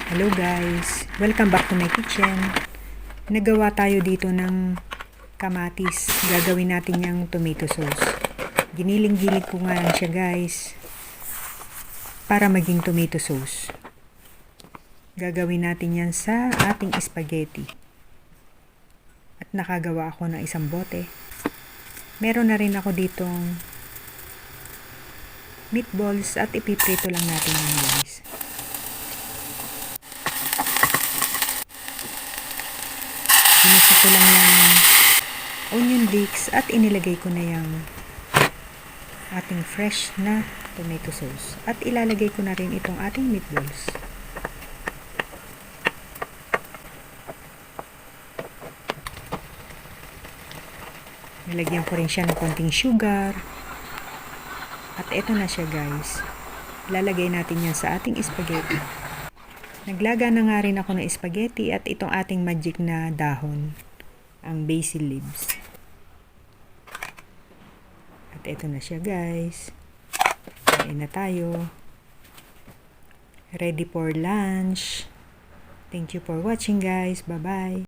Hello guys, welcome back to my kitchen. Nagawa tayo dito ng kamatis. Gagawin natin yung tomato sauce. Giniling-gilig ko nga lang siya guys para maging tomato sauce. Gagawin natin yan sa ating spaghetti. At nakagawa ako ng isang bote. Meron na rin ako ditong meatballs at ipiprito lang natin yan guys. Ginusto ko lang yung onion leeks at inilagay ko na yung ating fresh na tomato sauce. At ilalagay ko na rin itong ating meatballs. Nilagyan ko rin siya ng konting sugar. At eto na siya guys. Ilalagay natin yan sa ating spaghetti. Naglaga na nga rin ako ng spaghetti at itong ating magic na dahon, ang basil leaves. At ito na siya guys. Kain na tayo. Ready for lunch. Thank you for watching guys. Bye-bye.